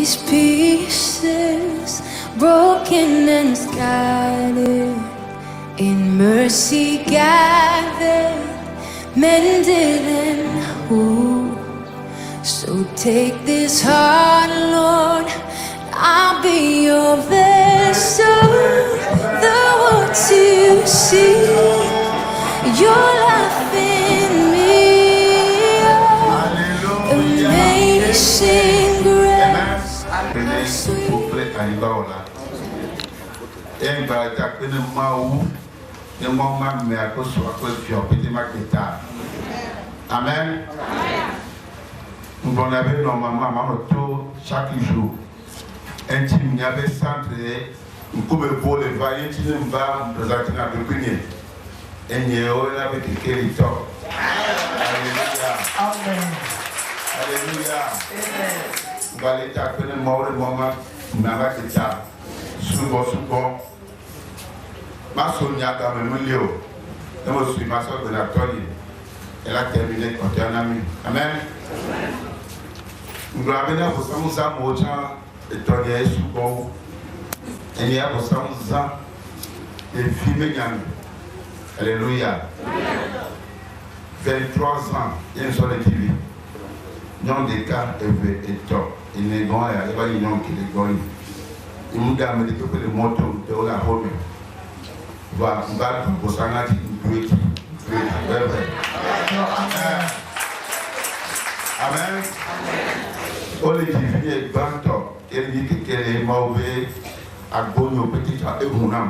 these pieces, broken and scattered, in mercy gathered, mended and whole. So take this heart, Lord, I'll be your vessel, the words you see, your life in me, oh, amazing grace, how sweet. Amen. Nous avons normalement chaque jour un team qui avait centré, nous pouvons voler, vailler, nous va présenter la prière. Et nous avons avec quel temps. Alléluia. Amen. Alléluia. Nous allons taper le moment, nous allons taper. Souvent. Ma Sonia, quand même, je suis ma soeur de la Tony. Elle a terminé quand elle a un ami. Amen. Nous avons besoin de et Tony souvent. Et il y a besoin de filmer. Alléluia. 23 ans, il y a une seule TV. Non, des cas et top. Il n'est pas il va y avoir qui est gagné. Il nous a dit que le moto de la home va pour ça Amen. Amen. On est divin et banto. Elle dit qu'elle est mauvais à bonne petit à Ebunam.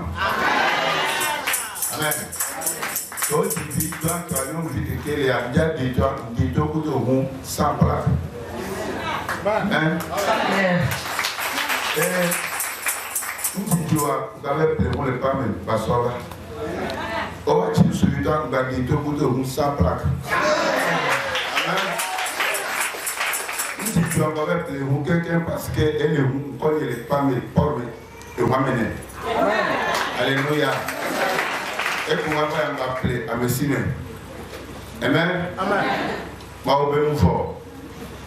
Amen. Donc, divin banto, on dit qu'elle est à dia de toi, dit au bout de vous, sans place. Amen. Et vous avez pris le pas même, pas ça là. On va dire celui-là, on va dire au bout de vous, sans plaque. Amen. Tu vas voir quelqu'un parce qu'elle est où, quand il est pas mes pauvres, et moi mener. Alléluia. Et pour moi, on va appeler à me signer. Amen. Amen. Moi, on va nous voir.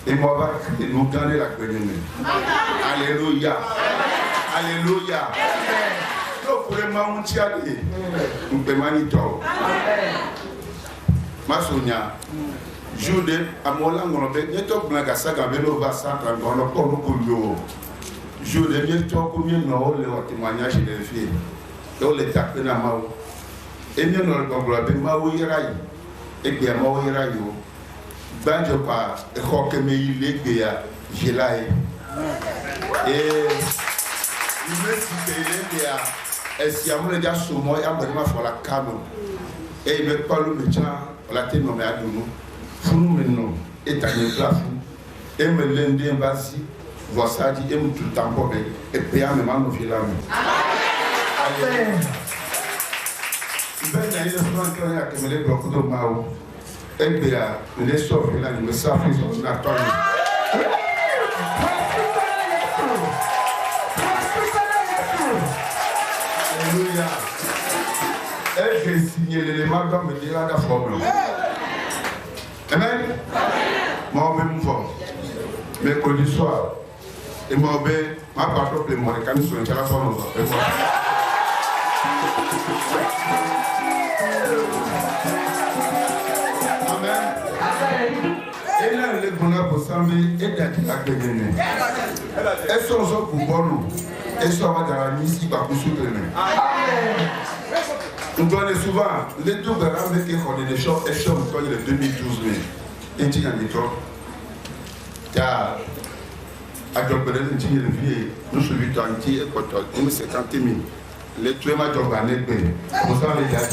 Et moi, on va nous donner la bénédiction. Alléluia. Alléluia. Donc, vraiment, on tient à dire. On peut manier. Ma Sonia. Jude, à mon langue, on avait dit que la saga vélo va s'entrer dans le corps de l'eau. Jude, il y a combien de temps le témoignage des filles. Donc, les tapés dans ma eau. Et nous, on a dit Mao Yeraï. Et bien, Mao Yeraï. Banjo pas, et quoi me il est bien, j'ai là. Et il me dit qu'il est bien. Et si on me dit à ce moment, il y a un peu de la canon. Et il me parle de médecin, la témoignage à nous. Fou maintenant est à une place et me l'endien basi voici dit et me tout le temps et payer mes mains au filam. Amen. Ben il y a souvent que me les bloque de mao et bien les sauve là me savent sur la toile. Alléluia. Et j'ai signé l'élément comme me dira la forme. Amen. Moi, je suis fort. Mercredi soir, et moi, je ma patron de moi, quand nous sommes à la forme. Amen. Et là, les bonheurs pour s'enlever et d'être à gagner. Elles sont pour bon. Elles sont dans la mission pour vous soutenir. Amen. Nous donnons souvent les deux garants qui ont des choses et choses quand il est 2012. Et tu as des choses. Car, à Jobber, tu as une vie, nous sommes 8 ans, tu es content, nous sommes 50 000. Les tués m'a Jobber, les bébés. Nous sommes les gars.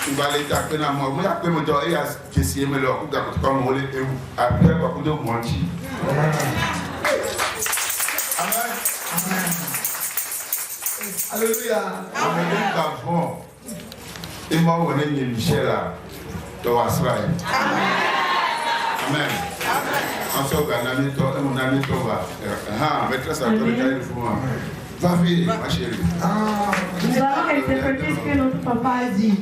Tu vas aller taper dans moi. Moi, après, je vais dire, j'essaie de me le faire comme on est. Après, je vais vous mentir. Amen. Alléluia. Amen. Et moi, on est Michel là. Tu vas se faire. Amen. On se regarde, on a mis ton va. Ah, maîtresse, ça te regarde pour moi. Va-y, ma chérie. Nous allons interpréter ce que notre papa a dit.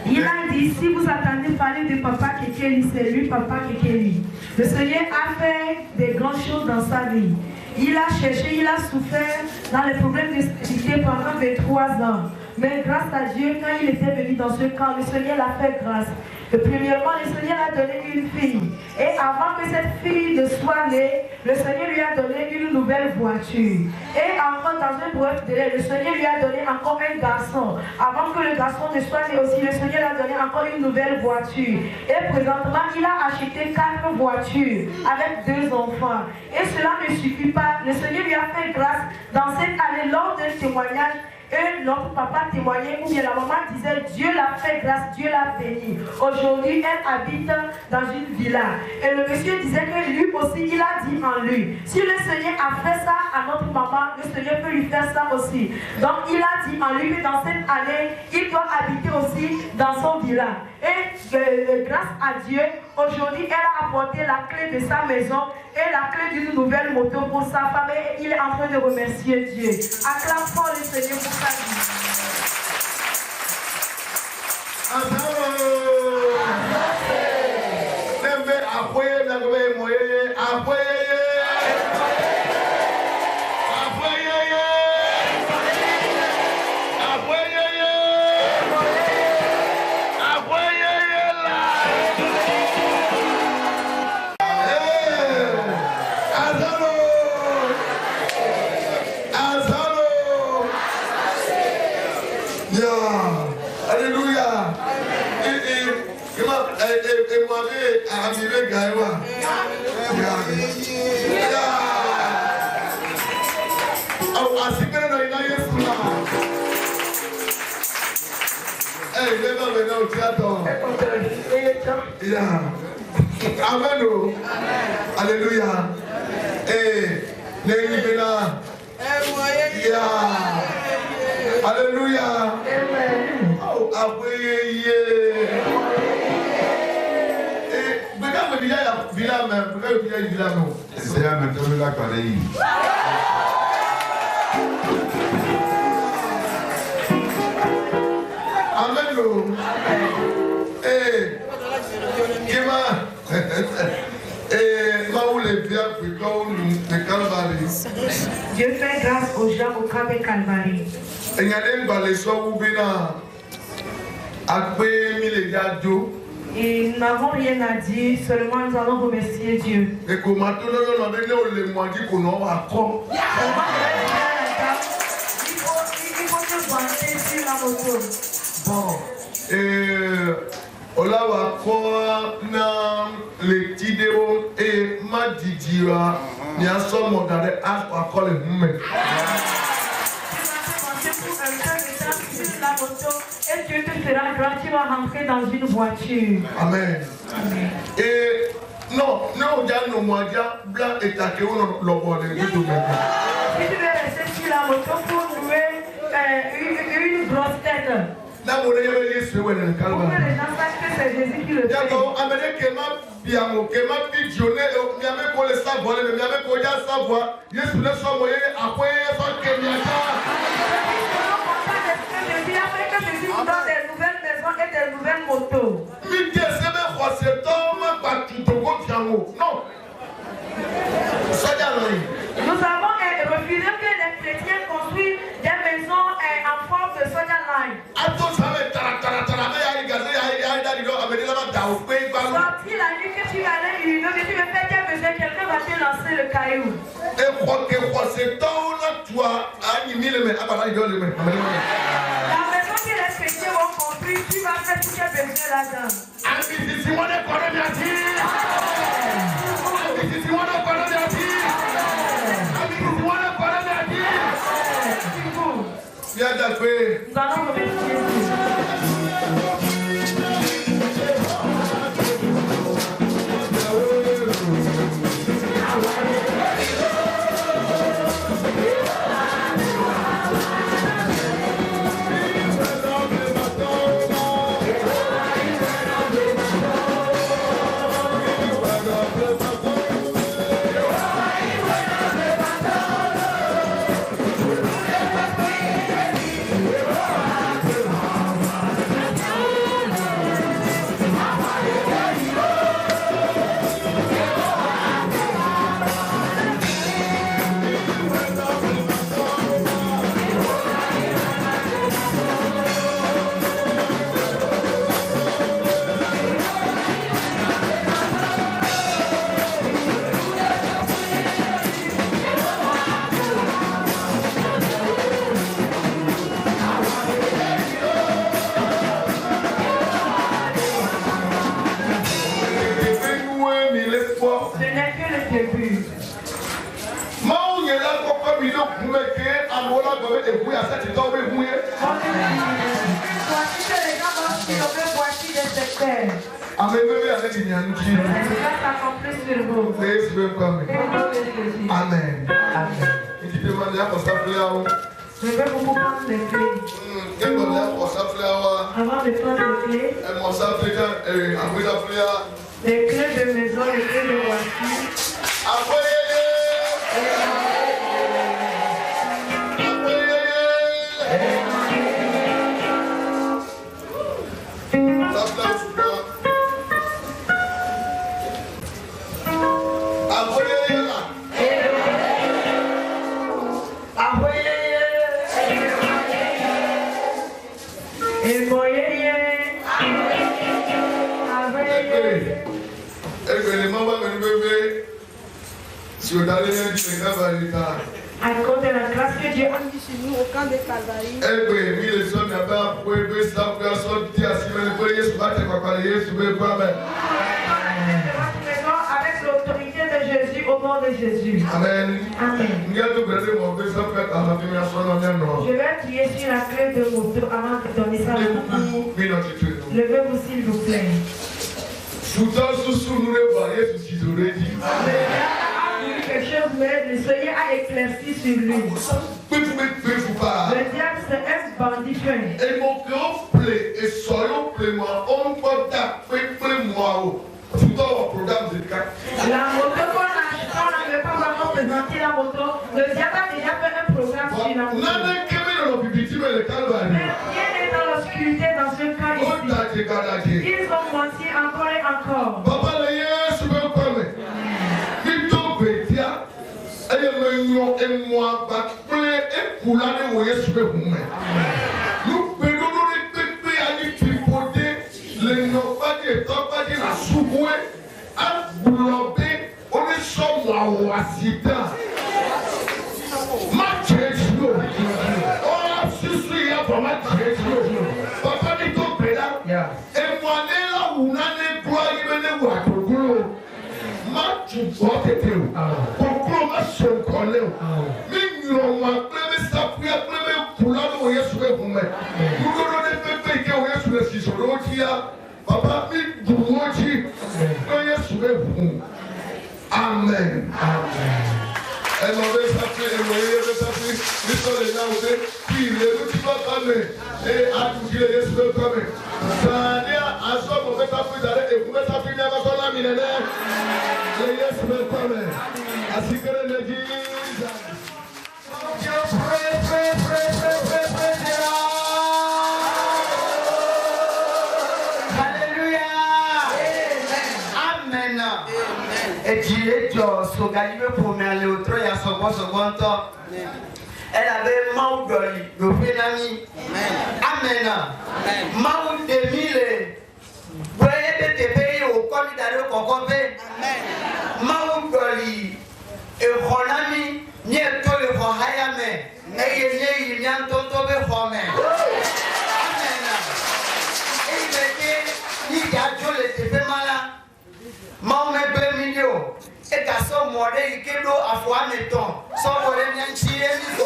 Il a dit, si vous attendez parler de papa Kekeli, c'est lui, papa Kekeli. Le Seigneur a fait des grandes choses dans sa vie. Il a cherché, il a souffert dans les problèmes de stérilité pendant 23 ans. Mais grâce à Dieu, quand il était venu dans ce camp, le Seigneur l'a fait grâce. Et premièrement, le Seigneur a donné une fille. Et avant que cette fille ne soit née, le Seigneur lui a donné une nouvelle voiture. Et encore dans un bref délai, le Seigneur lui a donné encore un garçon. Avant que le garçon ne soit né aussi, le Seigneur lui a donné encore une nouvelle voiture. Et présentement, il a acheté 4 voitures avec 2 enfants. Et cela ne suffit pas. Le Seigneur lui a fait grâce dans cette année lors d'un témoignage. Et notre papa témoignait, ou bien la maman disait, Dieu l'a fait grâce, Dieu l'a béni. Aujourd'hui, elle habite dans une villa. Et le monsieur disait que lui aussi, il a dit en lui, si le Seigneur a fait ça à notre maman, le Seigneur peut lui faire ça aussi. Donc il a dit en lui que dans cette année, il doit habiter aussi dans son villa. Et grâce à Dieu, aujourd'hui, elle a apporté la clé de sa maison et la clé d'une nouvelle moto pour sa femme. Et il est en train de remercier Dieu. Acclame fort le Seigneur pour sa vie. Amen. Alléluia. Alléluia. Oh, Dieu fait grâce aux gens au camp de Calvarie. Et nous n'avons rien à dire, seulement nous allons remercier Dieu. Il faut se vanter sur la moto. Bon, Olawa kwa na le tideo e madidira ni aso modare akwa kole hume. Et Dieu te fera grâce, tu vas rentrer dans une voiture. Amen. Et non, non, no modia blanc et taqué ou lobo de tout maintenant. Si tu veux rester sur la moto pour louer une grosse tête. La monnaie est liée sur le calme. Les gens savent que c'est Jésus qui le fait. D'accord, Amérique bien, Kema Pidionné, il y avait pour le savoir, il y avait pour le savoir, il y a le savoir, après, il y a Jésus a fait que Jésus nous donne des nouvelles maisons et des nouvelles motos. Non. Nous avons refusé que les chrétiens construisent des maisons en forme de Soja Line. Sorti la nuit que tu vas aller une autre, tu veux faire tes besoins, quelqu'un va te lancer le caillou. La maison que les chrétiens vont construire, tu vas faire tous tes besoins là-dedans. Nous allons remercier cassette, tu tombes et vous. Voici que les gens vont surnommer voici des secteurs. Amen. C'est ça s'accomplit sur vous. Amen. Amen. Je vais vous prendre les clés. Avant de prendre les clés de maison, les clés de voiture. À cause de la grâce que Dieu a mis sur nous au camp de Calvarie. Avec l'autorité de Jésus au nom de Jésus. Amen. Amen. Je vais prier sur la clé de moto avant de donner ça. Levez-vous s'il vous plaît. Quelque chose, mais le Seigneur a éclairci sur lui. Le diable, c'est un bandit fin. Et mon grand plaît, et soyons pleinement, on peut taper moi. Tout dans le programme de cas. La moto qu'on n'avait pas vraiment présenté la moto, le diable a déjà fait un programme sur la moto. Mais rien n'est dans l'obscurité dans ce cas ici. Ils ont menti encore et encore. Papa, le Yes, je veux pas. Et moi, et pour l'année où je vais vous mettre. Nous pouvons les pépés à l'utiliser, les non-pas-des, pas-des, la soubouée, à boulonder, on est sur moi ou à Sita. Ma church, no. Oh, je suis là pour ma church, no. Papa, dit ton pédale. Et moi, là où on a les doigts, il venait voir ton boulot. Ma tu vois, t'étais où? Son collègue, mais nous avons appelé ça pour appeler pour la noyer sur le moment. Nous devons les faire que on est sur le ciseau. Papa, mais vous voyez, on est sur le moment. Amen. Elle m'avait appelé, elle m'avait appelé, les sols et là, puis les petits papas, et à tout qu'il est sur le commun. C'est-à-dire, à ce moment, on fait appeler d'aller et vous mettez appelé à ma soeur millénaire. Et yes, sur le commun. Ainsi que l'énergie. Alléluia. Amen. Et Dieu, son galibé pour m'aller au trône, il y a son second temps. Elle avait Maou Doli, le Fénami. Amen. Maou Demile. Vous voyez des pays au candidat de Kokopé. Maou Doli. Et Ronami, n'y a pas de Rohayame. Et il y a un tonton de Rome. Amen. Et il était, il y a Dieu le fait malin. Maman Bémilio. Et qu'à son modèle, il y a l'eau à foi mettons. Son modèle, il y a un chien, il y a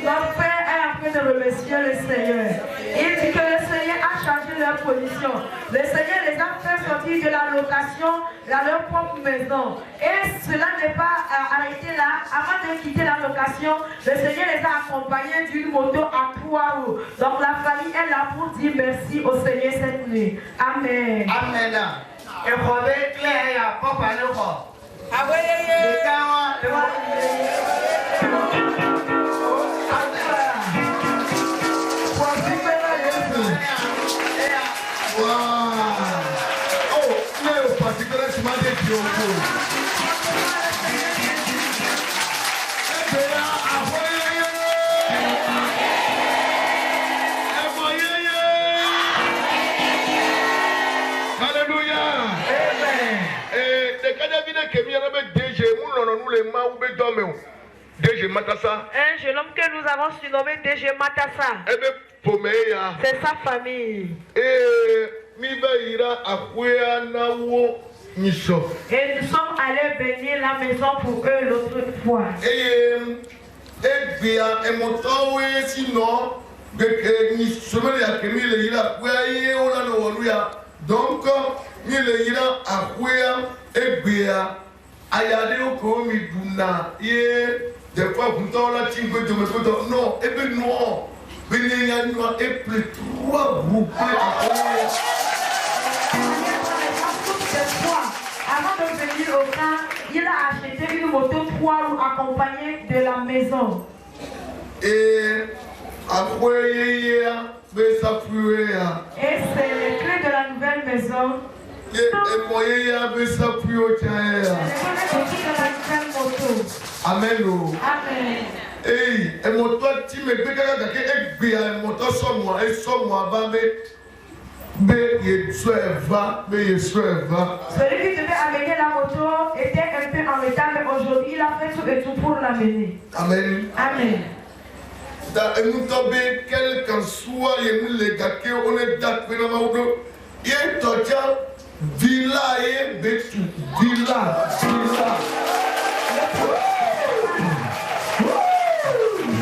L'enfer est en train de remercier le Seigneur. Il dit que le Seigneur a changé leur position. Le Seigneur les a fait sortir de la location dans leur propre maison. Et cela n'est pas arrêté là. Avant de quitter la location, le Seigneur les a accompagnés d'une moto à 3 roues. Donc la famille est là pour dire merci au Seigneur cette nuit. Amen. Amen. Et Robert Claire et Papa Leroy. le maoube domeo. DG Matassa. Un jeune homme que nous avons surnommé DG Matassa. Ebe pomeya. C'est sa famille. Mi ba ira akwea na wo niso. Et nous sommes allés bénir la maison pour eux l'autre fois. Egbia emotowe sino beke ni somele ya kemi le ira akwea ye ona no wonuya. Donc ni le ira akwea egbia ayade oko mi duna ye des fois vous la tingo de me photo non et ben non venez nous et plus trois groupes avant de venir au camp, il a acheté une moto 3 roues accompagnée de la maison. Et après et c'est les clés de la nouvelle maison. Amen. Amen. Hey, et mon toi, tu me fais que bien, mon toi, somme-moi, et somme-moi, mais il va. Celui qui devait amener la moto était un peu en retard, mais aujourd'hui il a fait tout et tout pour l'amener. Amen. Amen. Nous tombons, quel qu'en soit, les gars qui ont est d'accord, il y a un villa et betu, villa.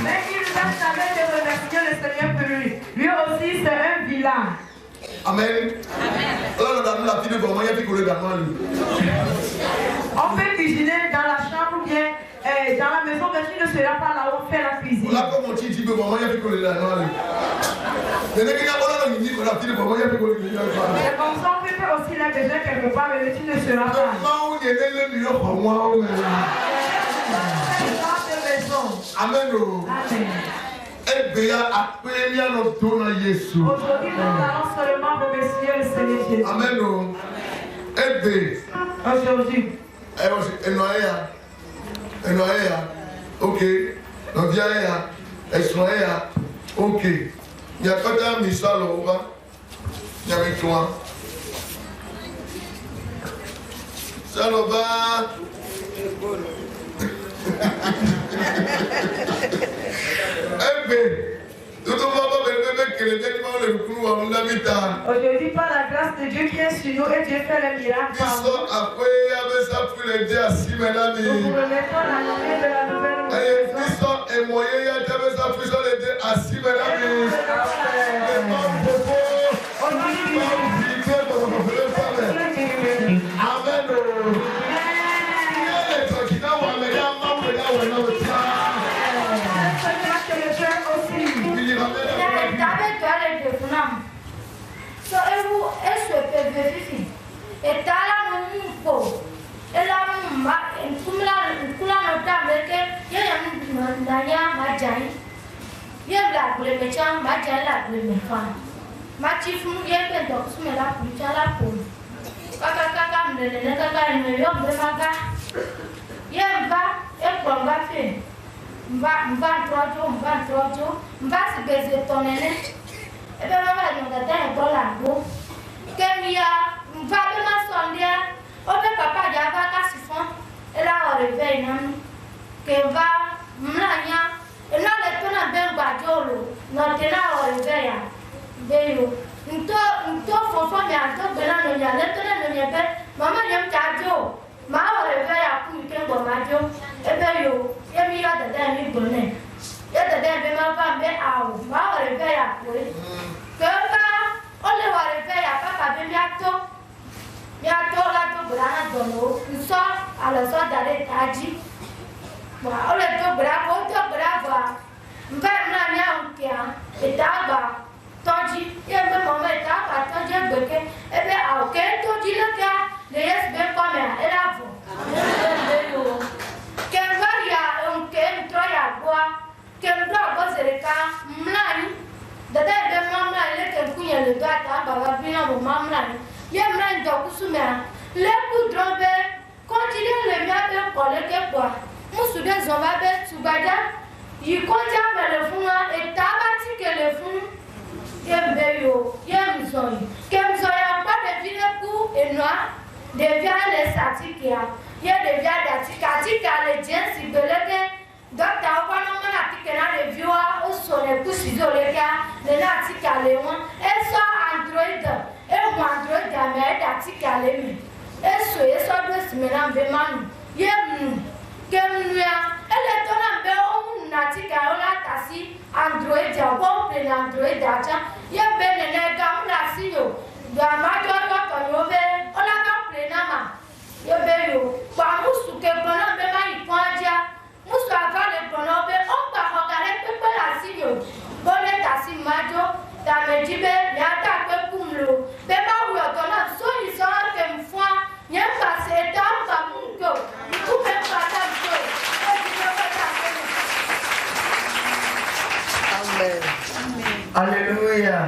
Mais il va jamais de remercier le Seigneur pour lui. Lui aussi, c'est un villa. Amen. On peut cuisiner dans la chambre ou bien dans la maison, mais tu ne seras pas là où on fait la cuisine. Et comme ça, on peut aussi la besoin quelque part, mais tu ne seras pas. Amen. Amen. Aujourd'hui, nous allons seulement remercier le Seigneur Jésus. Amen. Aujourd'hui. Ok. Donc, ok. Il y a pas d'un missal au bas. Il y a toi. Saloba. Aujourd'hui, par la grâce de Dieu qui est sur nous et Dieu fait les miracles. Nous vous remettons la journée de la nouvelle maison. So ewu eso epevevivi etala mumpo ela mumba nkula no tameke ye ya ndanya majai ye la kule mecha majai la kule mefa machifu ye pendo kusumela kuchala po kaka mnene kaka no yo mbaga ye mba ekwanga fe mba trojo mba sibeze tonene ebe mama nyongata ebola go kemia mva be masondia obe papa ja va ka sifon ela oreve nan ke va mlanya ela le tona be gbajolo no tena oreve ya beyo nto fofo mi ato bela no ya le tona no ya be mama nyam tajo ma oreve ya ku ke gbo majo ebe yo yemi ya dada mi gbone ya dada be ma va be awo ma oreve ya ku Kemba, ole warebe ya papa be miato la to brana dono, nso ala so dare taji. Wa ole to brava. Mba na nya unkia, etaba toji, ye be mama etaba toji gbeke, ebe a oke toji la ka, le yes be pame elavo. Kemba ya unke ntroya gwa, kemba bozereka mlani. Dada ebe mamla ile ke kunya le data baba bina bo mamla ye mla ndo kusumea le kudrobe continue le mia be kole ke kwa musu de zomba be tubada yi konja mele funwa etaba tikele fun ye mbeyo ye mzoi ke mzoya pa de vile ku enwa de via le satikia ye de via datika tika le désolé car les natifs calés et soit Android et ou Android mais natifs calés et soit deux semaines de manu yem kemnuya ele tona be o natifs calés tasi Android ya bon pe Android aja ye be ne ga mla si yo ga ma jo ko yo be ola ka plena ma yo be yo pa musu ke bona be ma ipoaja musu aga le bona be o gba ho ga le pe la si yo bole ta si majo ta me jibe ya ta pe kumlo be ma wu oto na so ni so ke mfua nye pa se ta ba mungo ku pe pa ta so e ji yo pa ta Amen. Alléluia.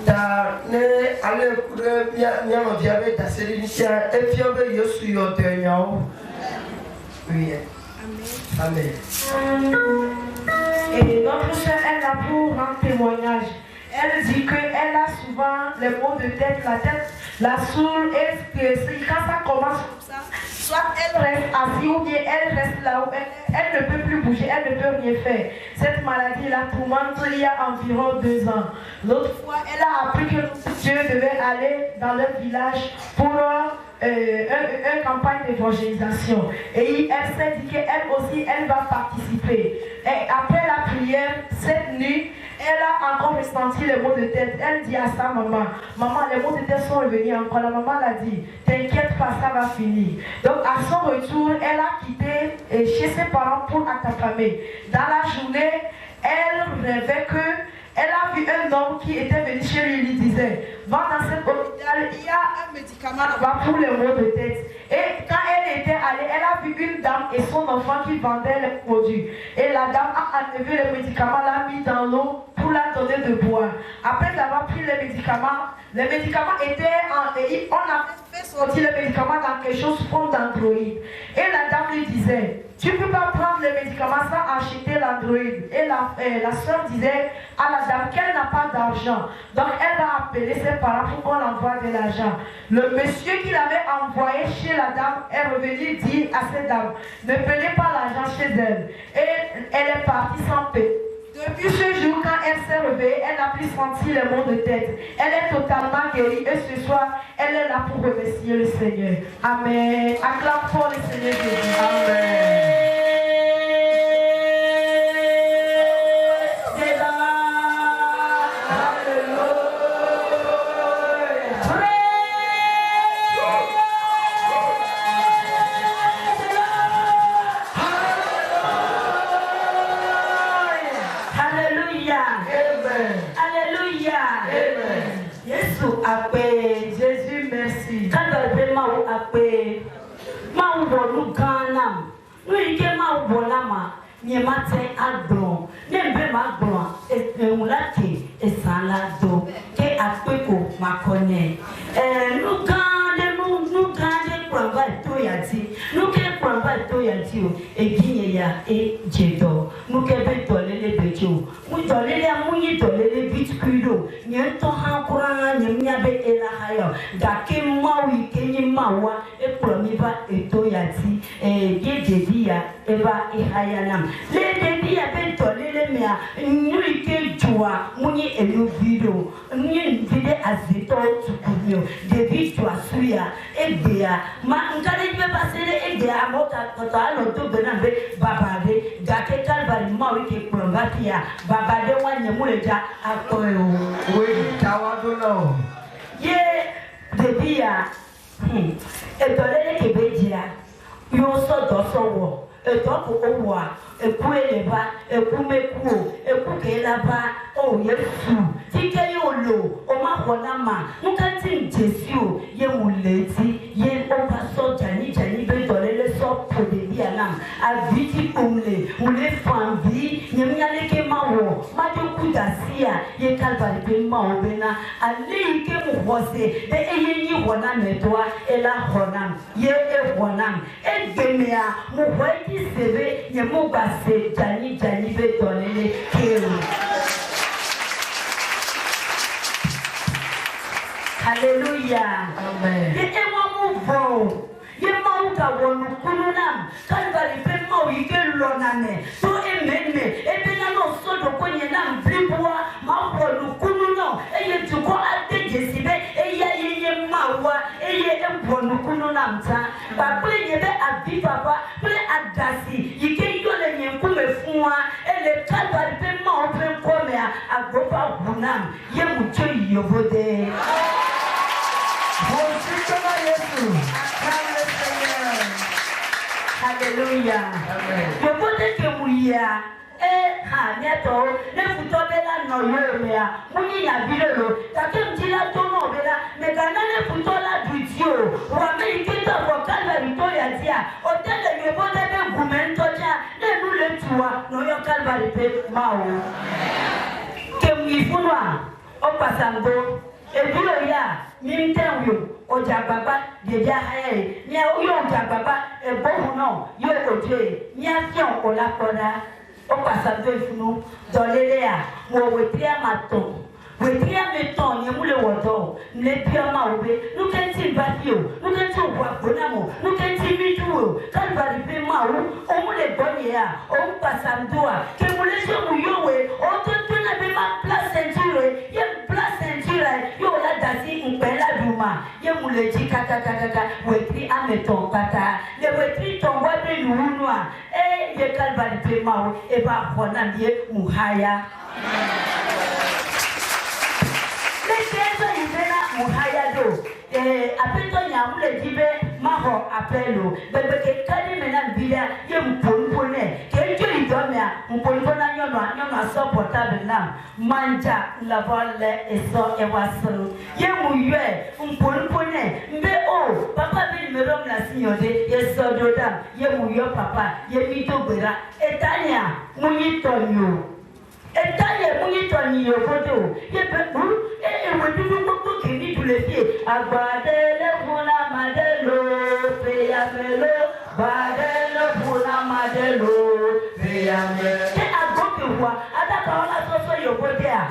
Ta ne ale kure mia mo diabe ta seri ni tia e fi obe Yesu yo te nyao. Oui. Amen. Et notre sœur, elle a pour un témoignage. Elle dit qu'elle a souvent les maux de tête, la tête la saoule, et que quand ça commence comme ça, soit elle reste assise ou bien elle reste là où elle ne peut plus bouger, elle ne peut rien faire. Cette maladie la tourmente il y a environ 2 ans. L'autre fois, elle a appris que Dieu devait aller dans leur village pour une campagne d'évangélisation. Et elle s'est dit qu'elle aussi, elle va participer. Et après la prière, cette nuit, elle a encore ressenti les maux de tête. Elle dit à sa maman, maman, les maux de tête sont revenus encore. La maman l'a dit, t'inquiète pas, ça va finir. Donc à son retour, elle a quitté chez ses parents pour accompagner. Dans la journée, elle rêvait que elle a vu un homme qui était venu chez lui et lui disait, va dans cet hôpital, il y a un médicament là-bas pour les maux de tête. Et quand elle était allée, elle a vu une dame et son enfant qui vendaient les produits. Et la dame a enlevé le médicament, l'a mis dans l'eau pour la donner de boire. Après avoir pris les médicaments étaient on a fait sortir les médicaments dans quelque chose comme d'Android. Et la dame lui disait, tu ne peux pas prendre les médicaments sans acheter l'Android. Et la soeur disait à la dame qu'elle n'a pas d'argent. Donc elle va appeler ses parents pour qu'on envoie de l'argent. Le monsieur qui l'avait envoyé chez la dame est revenu dire à cette dame, ne prenez pas l'argent chez elle. Et elle est partie sans paix. Depuis ce jour, quand elle s'est réveillée, elle n'a plus senti les maux de tête. Elle est totalement guérie et ce soir, elle est là pour remercier le Seigneur. Amen. Acclame pour le Seigneur Jésus. Amen. Jésus, merci. Quand on m'a appelé, m'a ouvert Ghana, nous y m'a ouvert ma, n'y m'a fait à blanc, n'aime ma blanc, et on l'a dit, et ça l'a do, et à peu qu'on m'a connaît. Nous gardons pour avoir tout y a dit, nous qui pour avoir tout y a dit, et qui y a et Jédo, nous qui avons donné les béjos, nous donner les mouilles, donner les biscuits, n'y a pas encore n'y a pas et la haïa, d'ake maui, kenye mawa, et pour m'y va et tout y a dit, et qui dit et va et haïanam. Les débits avaient donné les miens, nous qui joie, mouille et nous vidéo, nous vide à zéto, des vidéos à suya, et bien, ma n'allez pas passer les aider à mon total, l'auto de l'enlever, babade, d'ake calvari, maui qui pour m'atia, babade, one yamouja, à koyo. Oui, tawadono. Ye, débit à, et donner les Québécois, ils sont dans son roi. Et donc, au roi, et pour les bas, et pour mes coups, et pour qu'elle là-bas, oh, il est fou. Si qu'elle est au lot, on m'a renama, nous quand il Jésus, il est où l'éti, il est au passant, Jani, veut donner le sort pour des biens, à viti comme ou les femmes, il y a mis que ma wo, ma de coup d'assia, il est calvaire de ma obéna, à l'île que vous voyez, et il y a one mais toi, et la honam, il est honam, et Gemea, mon voyage. CV, il y a mon passé, Jani veut donner les kéros. Alléluia. Amen. Et moi, mon bon. Il y a mon gawon, nous kununam. Quand il va les faire, moi, il y a l'onane. Toi, et même, et bien, non, so do ko nye na mbriboa ma wo no kunu no eye tu ko ade jesibe eye mawa eye embo no kunu na mta ba ple nye be abi papa ple adasi yike yo le nye nkume funwa ele kalbari pe ma o pe ko me agbopa bunam ye mu cho yobode Hallelujah. Je voudrais que vous y bientôt, ne vous tombez là, non, vous y a viré, t'as qu'un petit là, ton nom, mais quand on est plutôt là, du Dieu, ou américain, vocal, la victoire, dit, hôtel de Yobode, de Goumen, Toja, ne nous le tuons, nous y a calvarité, Mao. Que vous faut voir, au Passango. Ebilo ya mintenyo ojababa deja haye nya uyo ojababa ebohu no yo oje nya fion olakoda o pasabe funu dolele ya mo wetria maton wetria meton ye mule wodo ne piama obe nu kenti badio nu kenti wa bonamo nu kenti mitu kan bari pe mawu o mule bonye ya o pasamdoa ke mule so mu yowe o to na be ma place centure ye yo la dasi mpela duma ye muleji kaka wetri ameton kata le wetri tongwa be nuunwa ye kalbari pe mawo e ba khona ye muhaya le keza ibena muhaya do apeto nyamule jibe maho apelo bebe ke kali mena bila ye mponpone ke jo idomia mponpona nyono supportable na manja la volle eso ewaso ye muywe mponpone mbe o papa bi merom la signode ye sododa ye muyo papa ye mitobera etania munyitonyo etaye munyitonyo yobodo ye pepu wedu ko kini tulefie agbadele funa madelo peyamelo badele funa madelo peyamelo ke agokewa adaka ona soso yobode a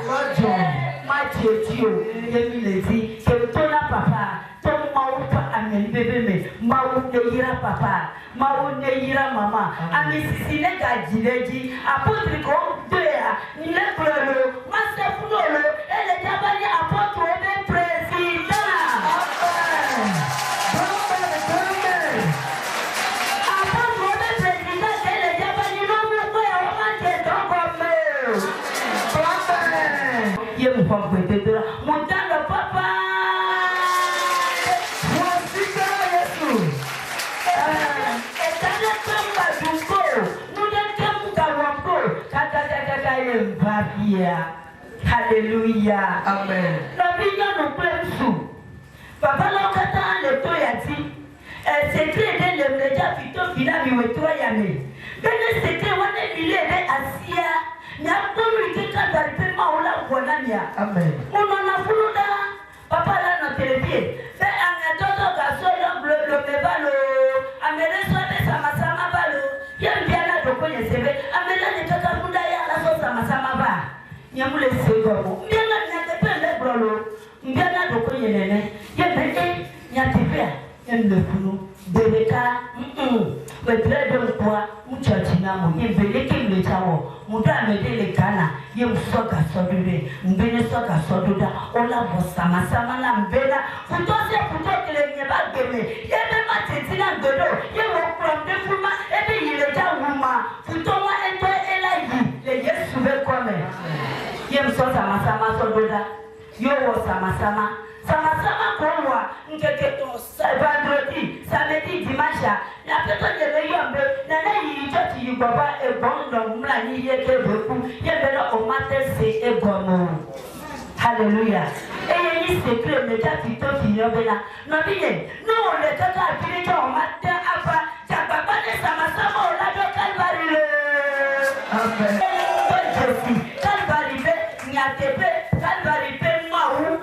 majetio yemilezi ke tona papa ton mawu pa amen bebe me mawu ne yira papa mawu ne yira mama ami sisine gajileji apotri ko doya ni le ploro masefuno ele jabani apotro be president Montando papa Mwasika Yesu Etane kamba duko Nudeke muka wako Kaka yembabia Hallelujah Amen Nabinyo nuklemsu Papa lokata leto yati Sekre de lemleja fito fila miwetwa yame Bene sekre wane milele asia Nyakulu ikika daripe maula kuwanania Amen Unona fuluda Papa la no televie Fe angatoto kasolo blolo mebalo Amereso de sama balo Yembiana doko yesebe Amela nikaka funda ya laso sama ba Nyamule segomo Mbiana nyatepe blolo Mbiana doko yenene Yembe nyatepea Yemlefunu Beleka Wedre kwa mchachina mo yebeleke mlechawo muda medele kana ye msoka sodure mbene soka soduda ola bosama sama na mbena futose futokele nye bageme yebe matetina godo ye wokrom de fuma ebe yileja wuma futoma ento elayi le Yesu be kome ye msoka sama soduda yo wo sama kwa nkeke to vendredi samedi dimanche na peto nyele yombe na na yi church yi baba ebondo mla ni ye ke beku ye bele o matter se egomo hallelujah eye ni secret me ja fito fi yobela no biye no le kaka akiri to o matter apa ja baba ne sama o la do Calvary le amen Calvary be nyatepe Calvary be mawu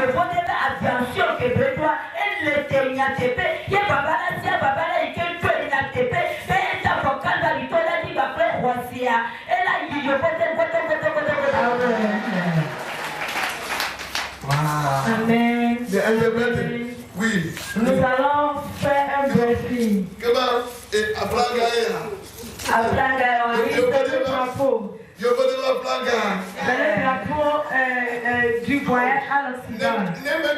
je vote attention que besoin elle le nyatepe ye baba la ike to nyatepe be ta vocal da litola di ba pre rosia elle a dit je vote Amen. Oui. Nous allons faire un blessing. Comment et Abranga on dit que C'est le drapeau du voyage à l'Occident. Si tu n'es pas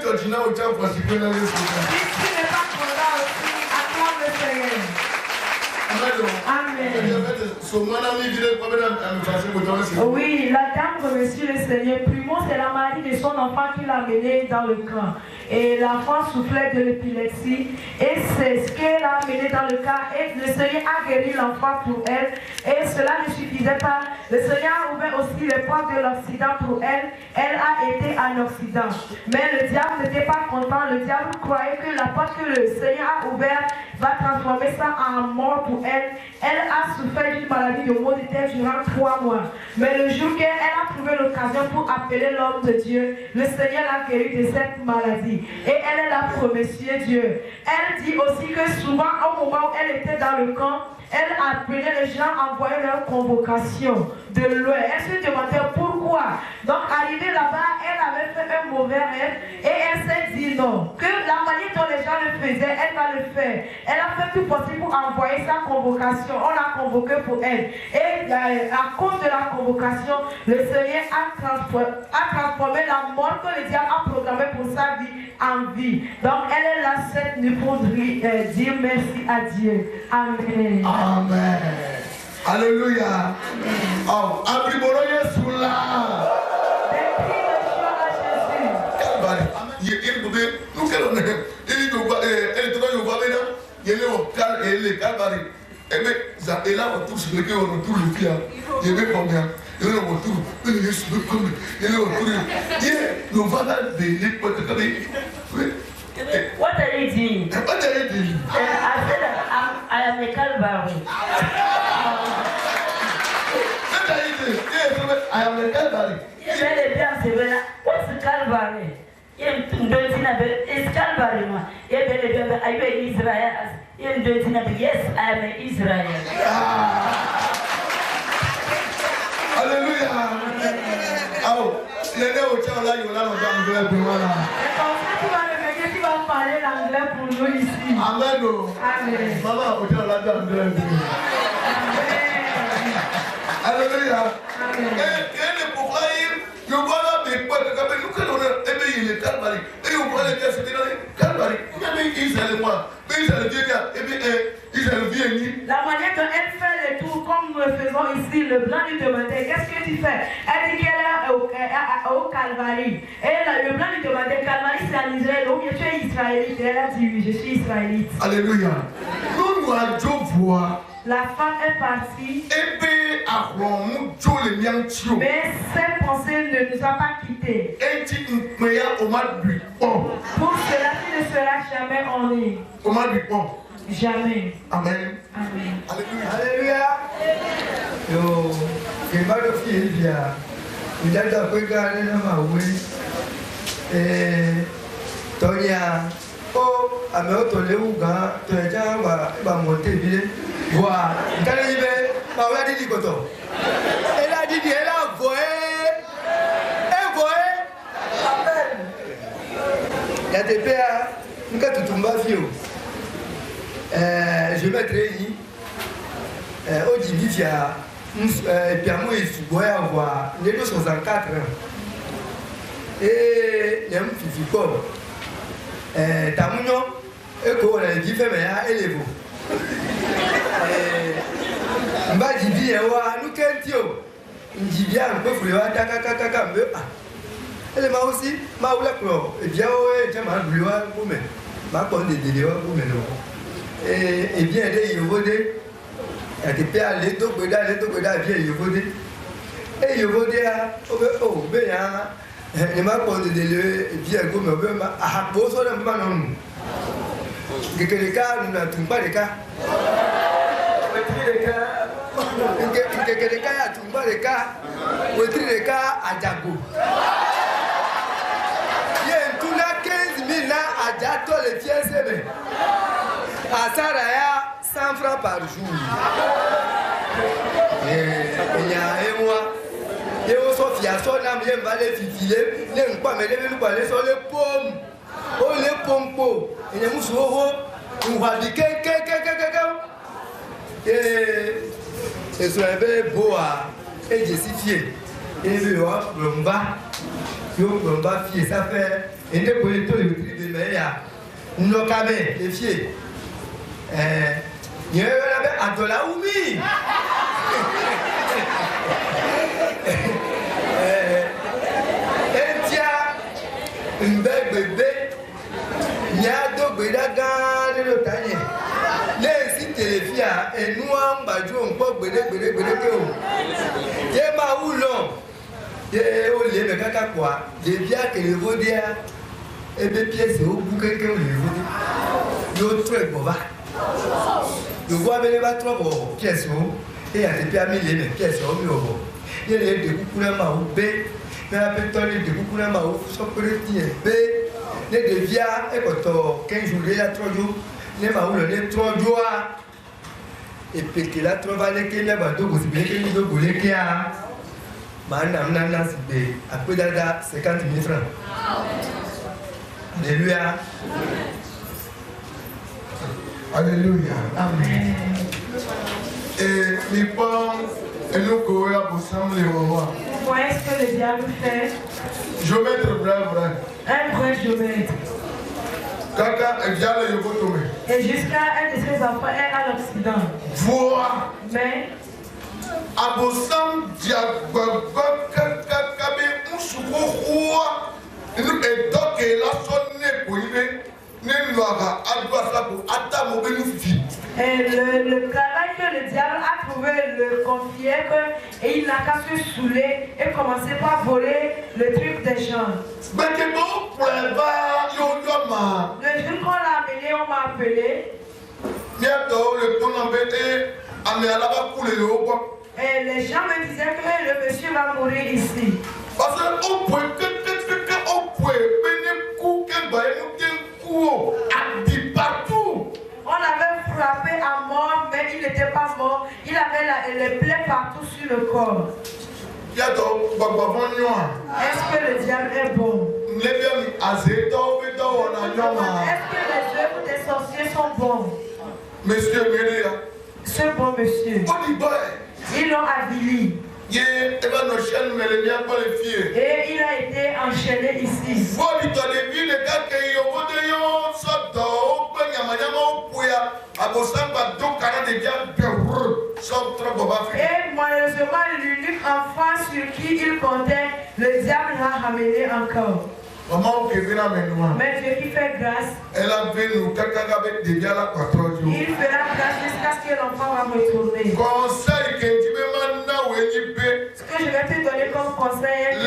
content aussi, acclame le Seigneur. Amen. Oui, la dame remercie le Seigneur. Primo, c'est la maladie de son enfant qui l'a mené dans le camp. Et l'enfant souffrait de l'épilepsie. Et c'est ce qu'elle a mené dans le camp. Et le Seigneur a guéri l'enfant pour elle. Et cela ne suffisait pas. Le Seigneur a ouvert aussi les portes de l'Occident pour elle. Elle a été en Occident. Mais le diable n'était pas content. Le diable croyait que la porte que le Seigneur a ouverte va transformer ça en mort pour elle. Elle a souffert d'une maladie de maux de tête durant 3 mois. Mais le jour qu'elle a trouvé l'occasion pour appeler l'homme de Dieu, le Seigneur l'a guérie de cette maladie. Et elle a remercié Dieu. Elle dit aussi que souvent, au moment où elle était dans le camp, elle appelait les gens, envoyait leur convocation de loin. Elle se demandait pourquoi. Donc, arrivée là-bas, elle avait fait un mauvais rêve et elle s'est dit non. Que la manière dont les gens le faisaient, elle va le faire. Elle a fait tout possible pour envoyer sa convocation. On l'a convoqué pour elle. Et à cause de la convocation, le Seigneur a transformé la mort que le diable a programmée pour sa vie en vie. Donc, elle est là cette nuit pour dire merci à Dieu. Amen. Amen. Alléluia. Oh, Abriboro Yesula. What are you doing? What are you doing? I said that I am a Calvary. What are you doing? Yes, I am a Calvary. What's the Calvary? It's Calvary. Are you an Israel? Yes, I am an Israel. Alléluia. Oh, les deux au tien là, il y en a anglais pour moi là. Tu vas parler l'anglais pour nous ici. Amen. Amen. Maman, au tien là, anglais. Alléluia. Amen. Et pourquoi il y a des points de cabine, nous que l'on a aimé le Calvary. Et on voit les gars, c'était dans le Calvary. Il y a des Israël moi. Mais Israël Dieu, et puis Israël vient. La manière dont elle fait le tour, comme nous le faisons ici, le blanc lui demandait, qu'est-ce que tu fais? Elle dit qu'elle est au Calvary. Et le blanc lui demandait, Calvary c'est en Israël, ou bien tu es israélite? Et elle a dit, oui, je suis israélite. Alléluia. Nous avons voir. La femme est partie. Mais cette pensée ne nous a pas quittés. Pour cela, tu ne seras jamais en ligne. Jamais. Amen. Amen. Alléluia. Yo, que va le fier bien. Il a d'abord gardé la main, oui. Tonya, oh, à me retrouver où gars, tu es déjà va monter vite. Voilà. Quand il va, on va dire quoi? Elle a dit, elle a voé. Elle voé. Amen. Il y a des pères, nous quand tu tombes à vieux. Je mettrai au Djibouti, Piamo et Suboya avoir les 264 et les Mfifikor. Tamuno, et qu'on a dit, mais elle est beau. Mba Djibi, nous qu'un Djibia, un peu fouillé, elle m'a aussi, ma oula pro, et bien, j'ai ma gloire pour me, ma conne de délire pour me. Et bien, il y a des pères, les deux bien, il et il oh, ben, il m'a pas de délire, bien, comme à Hapo, sur le banon. Que les cas, nous n'avons pas les cas. Que les cas, nous pas les cas. Les cas à Djago. Il y a tout là 15 000 ans à Djato, les pieds, c'est bien. À Saraya, 100 francs par jour. Et il y a un mois. Et on s'en fiat, on a bien balé, filer, les pas, mais les balais sur les pommes. Oh, les pommes, et les mousseaux, on va dire et c'est un beau. Et et je suis fier. Et le plomba, fier, ça fait. Et ne pouvez pas le prix de meilleur. Nous avons les fiers. Il y a un dollar ou mi. Et tiens, une belle bébé. Il y a deux bébés dans le tanier. Les sites les filles, et nous en bas, on peut bébé. Il y a ma oulon. Il y a au lieu de caca quoi. J'ai bien que le vaudien. Et bien pièces au bout quelqu'un le vaudien. L'autre est bon. Je vois les trois pièces et il y a des pièces au milieu. Il y a des coups de main au B. Il y a des coups de main au B. Les déviats, et quand 15 jours, il y a 3 jours, les maoules, les 3 jours. Et puis qu'il a trouvé les gens, il y a des gens. Madame Nana, c'est après d'aller 50 000 francs. Alléluia. Alléluia. Amen. Et les pommes, et nous courons à Boussam les rois. Vous voyez ce que le diable fait? Géomètre vrai. Un vrai géomètre. Kaka et Diable et Yokotomé. Et jusqu'à un de ses enfants est à l'Occident. Voir. Mais À Boussam, Diable, Kakabe, Moussoukoua. Et donc, il a sonné pour y aller. Et le travail que le diable a trouvé le confiait et il n'a qu'à se saouler et commencer par voler le truc des gens. Le jour qu'on l'a amené, on m'a appelé. Et les gens me disaient que le monsieur va mourir ici. Parce partout. On l'avait frappé à mort, mais il n'était pas mort. Il avait les plaies partout sur le corps. Est-ce que le diable est bon? Est-ce que les œuvres des sorciers sont bons? Monsieur, Ce bon monsieur, ils l'ont avili. Et il a été enchaîné ici. Et malheureusement, l'unique enfant sur qui il comptait, le diable l'a ramené encore. Mais Dieu qui fait grâce, il fera grâce jusqu'à ce que l'enfant va retourner. Ce que je vais te donner comme conseil est que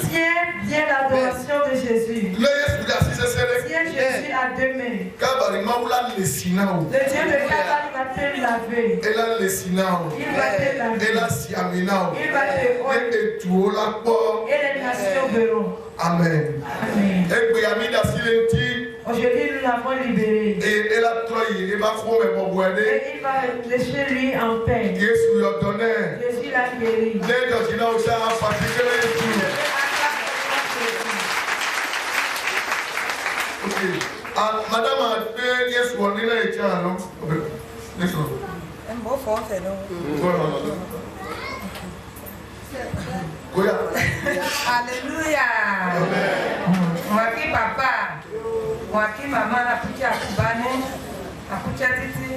tiens bien l'adoration de Jésus. Tiens Jésus à deux mains. Le Dieu de Calvaire va te laver. Il va te laver. Il va te oindre. Et les nations verront. Amen. Amen. Aujourd'hui, nous l'avons libéré. Et il va laisser lui en paix. Jésus l'a guéri. Madame a fait yes one in a channel. Alléluia. Moi qui papa, moi qui maman a pris à Kubane, a pris à Titi.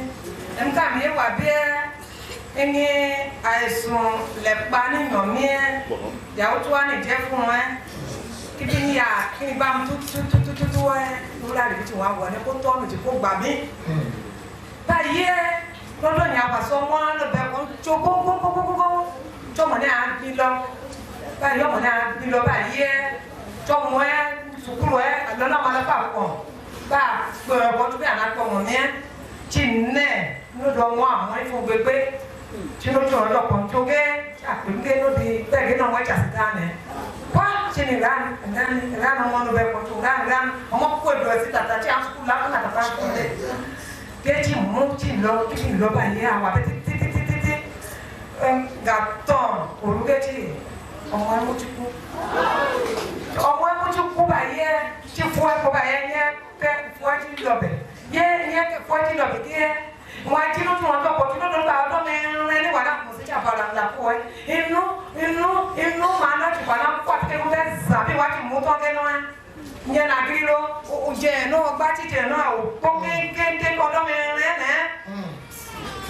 Elle m'a mis à bien. Et à son les pannes non mien. Il y a autre one et Jeff moi. Qui vient qui va tout nous la vie tu vois on est content de pour babi. Pas hier, quand on y a passé moi le bec choco. Cho mà nè đi lo, ba yo mà nè đi lo ba ye, cho moi sukulu nó mà nó bảo con, ba bữa con chúng ta ăn con nè, chín nè, nó đồ ngoa mới phụ bê bê, chứ nó cho nó con cho cái, đứng cái nó đi, cái nó mới chặt ra nè, quá, trên này ra nó bê con chúng ta ra, nó quên rồi thì ta chơi sukulu lắm là ta con đấy, cái chín lo ba ye à, và Gaton, Urugeti, ọmọ ẹmúchukwu báyé tí fún ẹkọ báyé ní ẹkẹ fún ẹtí lọbẹ ní ẹkẹ fún ẹtí lọbẹ kí ẹ wọn ẹtí ló tún ọjọ́ pọ̀ tí ló tún bá ọdún mẹ́rin ní wàdà inu mana tu bana kwat ke mute zabi wati moto ke no nye na grilo uje no gba ti je no o po ke ko do me ne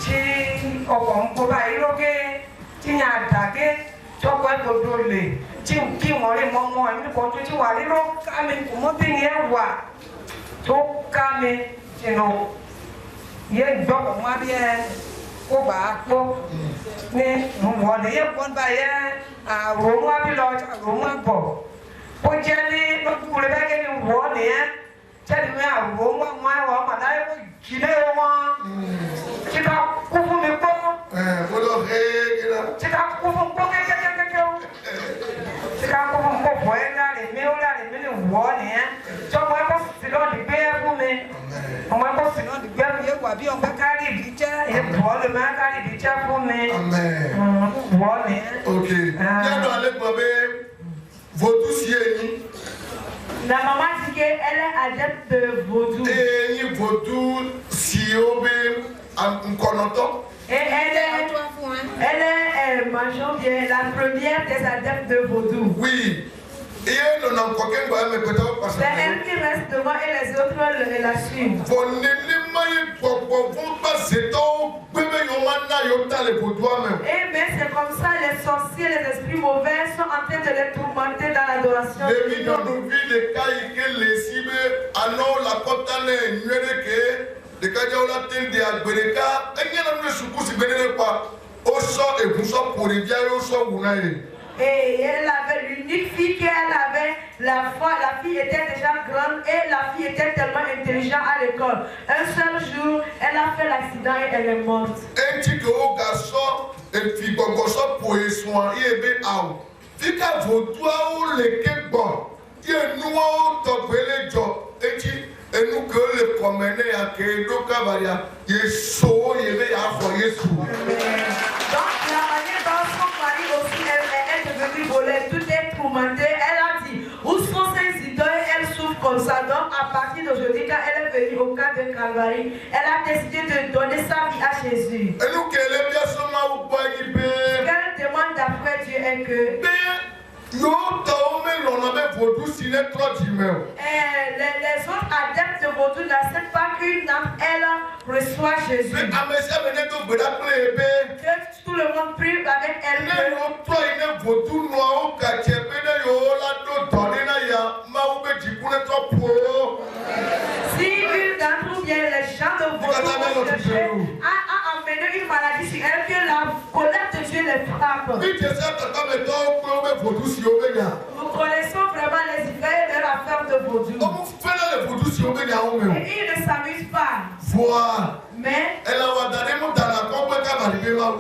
ti oko npo ba iro ke ti nya da ke to ko to do le ti ki mo re mo mo mi ko to ti wa ro ka mi ko mo tin ye wa to ka mi ti no ye gbo ko ma bi e ko ba ko ni mo wo le ye kon ba ye a ro mo bi lo ro mo bo o je ni no ku le ba ke ni wo ni e je ni me a ro mo mo wa ma dai ko ki le wo ti ka ku fu mi ko mo lo he ke la ti ka ku fu ko ke ti ka ku fu ko bo e la le mi ni wo ni e jo mo ko si lo di pe fu mi ọmọ ẹgbẹ́ sì náà dìgbẹ́ mi yé wà bí ọgbẹ́ kárí ìdí jẹ́ ètò ọ̀lẹ́ máa kárí ìdí jẹ́ fún mi. Wọ́n ní. Ok. Yàtọ̀ alẹ́ gbọ́ pé vaudou si ẹyin. La maman dit qu'elle est adepte de vaudou. Ẹyin vaudou si o bẹ nkọ̀nọ̀tọ̀. Et elle est mangeant bien la première des adeptes de vaudou. Oui. Et elle n'en coquin pas mais peut-être pas. C'est elle qui reste devant et les autres la suivent. Bon, Et mais c'est comme ça les sorciers, les esprits mauvais sont en train de les tourmenter dans l'adoration. Et elle avait l'unique fille qu'elle avait, la fille était déjà grande et la fille était tellement intelligente à l'école. Un seul jour, elle a fait l'accident et elle est morte. Tout est tourmenté. Elle a dit, où sont ces idoles? Elle souffre comme ça. Donc, à partir d'aujourd'hui, quand elle est venue au camp de Calvarie, elle a décidé de donner sa vie à Jésus. Ce qu'elle demande d'après Dieu est que les autres adeptes de vaudou n'acceptent pas qu'une d'entre elles reçoit Jésus. Que tout le monde prie avec elle. Si une d'entre vous, bien les gens de vaudou a emmené une maladie sur elle, que la colère de Dieu les frappe. Nous connaissons vraiment les effets de l'affaire de vaudou. Et ils ne s'amusent pas. Mais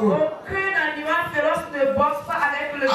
aucun animal féroce ne boxe pas avec le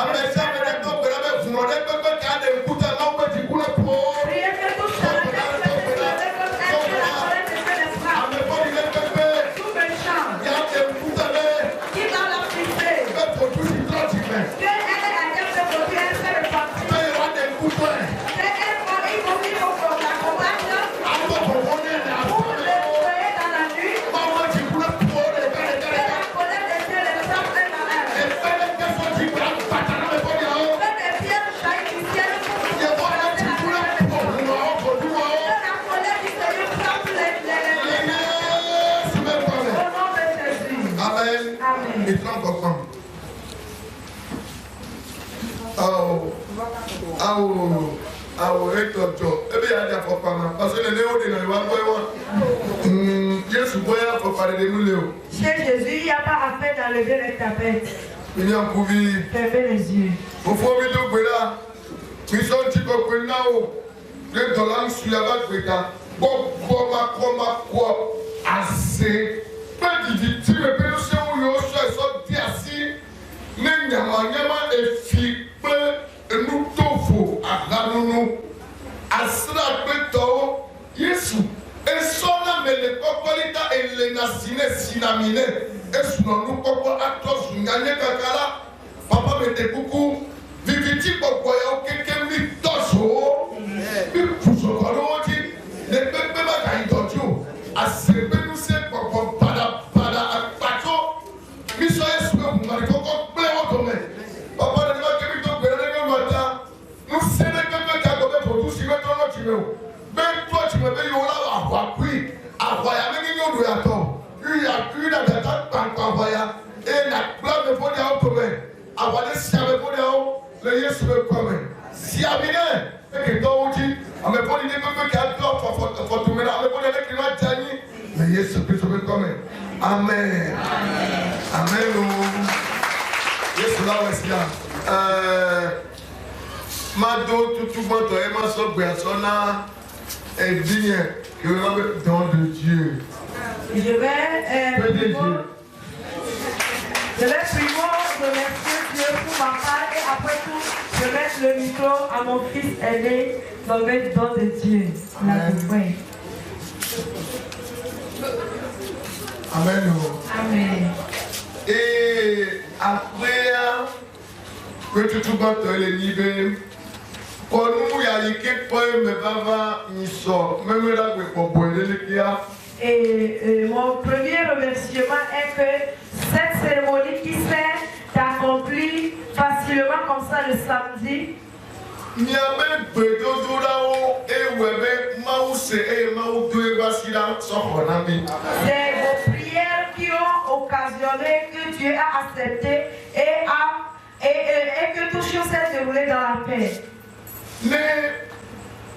Chez Jésus, il n'y a pas à faire d'enlever les tapettes. Fermez les yeux. Yesu esona mele kokolita elena sine sinamine esuno nu koko atos nganye kakala papa mete kuku viviti koko ya okeke mi toso bi fuso koroti ne pepe ba kai toju asebe nu se koko pada akpato mi so Yesu ko ngari koko ple o to me papa le Yesu be kɔmɛ siabinɛ eke dɔwɔ dzi amepɔli ne pepe ke adɔ fɔtume na amepɔli ne kiri ma dzanyi le Yesu Kristo be kɔmɛ amen amen o Yesu la wɔ sia ma do tutu gbɔtɔ ye ma sɔ gbɛsɔ na edinye ke o ma be don de Dieu. Je vais primo remercier Dieu pour ma part et après tout, je vais mettre le micro à mon fils aîné nommé don de Dieu. Amen. Amen. Amen. Et après, que tu vas te lever, pour nous, il y a quelques points, mais va y sortir. Même là, pour boire les gars. Et mon premier remerciement est que cette cérémonie qui s'est accomplie facilement comme ça le samedi. C'est vos prières qui ont occasionné que Dieu a accepté et que tout chose s'est déroulé dans la paix.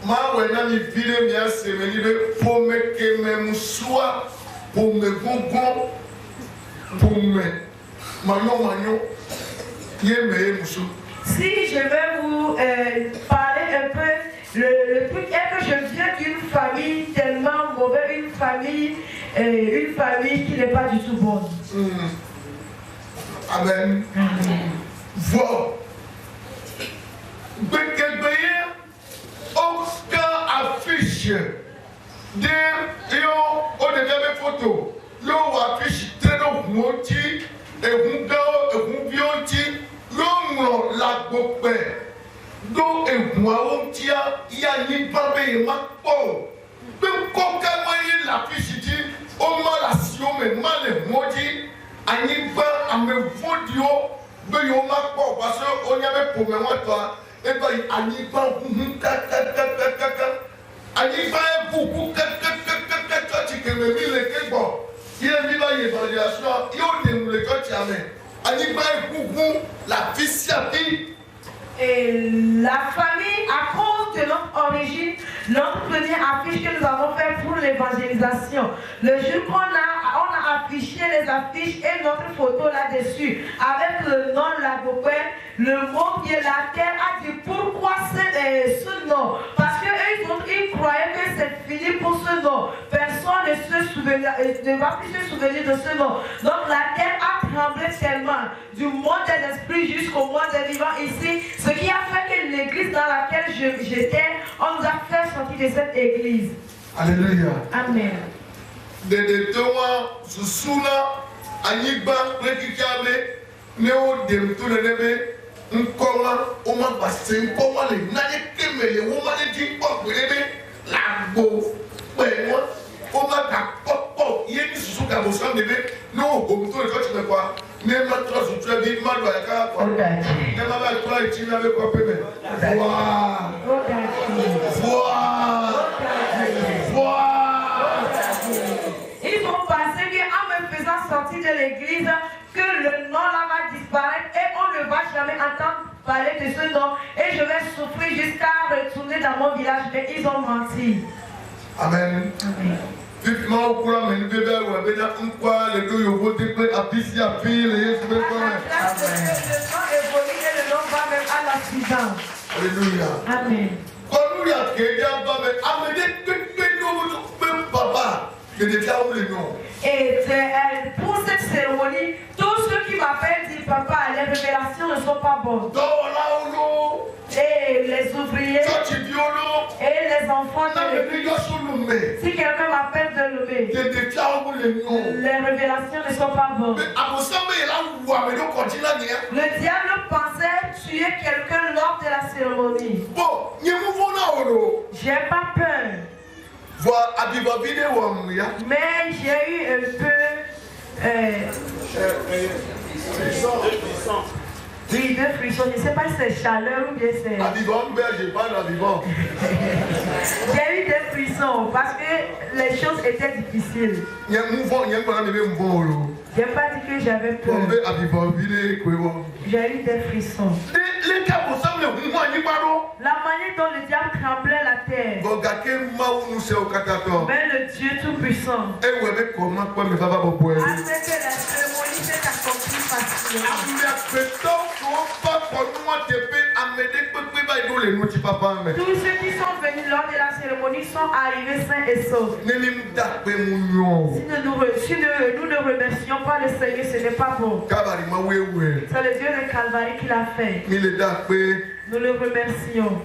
Ma wena mi vile mi ase me libe pour me que me musua pour me gongon pour me manyo ye me musu. Si je vais vous parler un peu, le truc est que je viens d'une famille tellement mauvaise, une famille qui n'est pas du tout bonne. Amen. Voilà. Aucun affiche de on devait mes photos. L'eau affiche très moti et un vioti, l'homme la bopé. Do et moi on tient, il y a ni babé ma po. Même quand on l'affiche dit, on m'a la sion mais mal et modi, à ni pas à me vodio, mais on m'a pas parce qu'on y avait pour moi toi. Et bien, il y a beaucoup et la famille, à cause de notre origine, notre première affiche que nous avons fait pour l'évangélisation, le jour qu'on a affiché les affiches et notre photo là-dessus, avec le nom Lagopé, le mot qui est la terre a dit pourquoi ce nom? Parce qu'ils croyaient que c'est fini pour ce nom. Personne ne va plus se souvenir de ce nom. Donc la terre a tremblé tellement, du monde des esprits jusqu'au monde des vivants ici, ce qui a fait que l'église dans laquelle j'étais, on nous a fait sortir de cette église. Alléluia. Amen. De toi, Susuna, Aniba, Rekikabe, Néo, Demtunebe, Nkoma, Oma Bassin, Nkoma, les Nanekeme, les Woman, les Pop, Lambo, Pémo, Oma Kapopo, Yemi Susuka, Bosan, Bébé, non, au bout de tu ne quoi, même la trois ou trois vies, mal, même avec toi, et tu n'avais pas payé. Ils ont pensé qu'en me faisant sortir de l'église, que le nom là va disparaître et on ne va jamais entendre parler de ce nom et je vais souffrir jusqu'à retourner dans mon village. Mais ils ont menti. Amen. Vivement au courant, mais nous devons avoir les deux votés à Pissi à Pile et Yesu. Le nom évolue et le nom va même à l'accident. Alléluia. Amen. Quand nous y a quelqu'un, amenez même papa, que déjà où les noms. Et pour cette cérémonie, tous ceux qui m'appellent disent papa, les révélations ne sont pas bonnes. Et les ouvriers et les enfants de l'église. Si quelqu'un m'appelle de lever, les révélations ne sont pas bonnes. Le diable pensait tuer quelqu'un lors de la cérémonie. J'ai pas peur. Mais j'ai eu un peu oui, de frisson. Je ne sais pas si c'est chaleur ou bien c'est... J'ai eu des frissons parce que les choses étaient difficiles. J'ai pas dit que j'avais peur. J'ai eu des frissons. Mais le Dieu Tout-Puissant a fait que la cérémonie s'est accomplie facilement. Tous ceux qui sont venus lors de la cérémonie sont arrivés sains et saufs. Si nous ne remercions pas le Seigneur, ce n'est pas bon. C'est le Dieu de Calvarie qui l'a fait. Nous le remercions.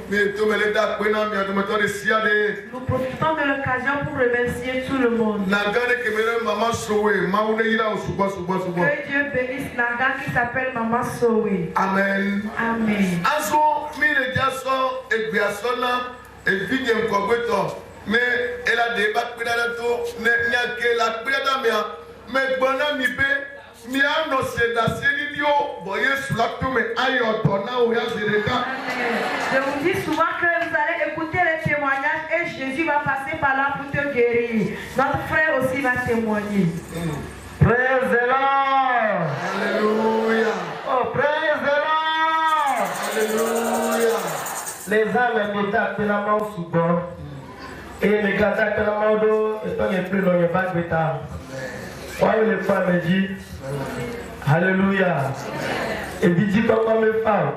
Nous profitons de l'occasion pour remercier tout le monde. Que Dieu bénisse Naga qui s'appelle Maman Sowe. Amen. Amen. Mais elle a des bacs de la tour, n'a que la prédamia, mais bonne ami, Mia no se da senidio, voyez sous la tour, mais aïe, on a ou y'a des cas. Je vous dis souvent que vous allez écouter les témoignages et Jésus va passer par là pour te guérir. Notre frère aussi va témoigner. Praise the Lord. Alléluia. Oh, praise the Lord. Alléluia. Les âmes me tapent la main sous bord. Et me gardent la main d'eau, et tant qu'il n'y a plus dans les bacs de table. Voyez les femmes me disent, Alléluia. Et dit comment me parle.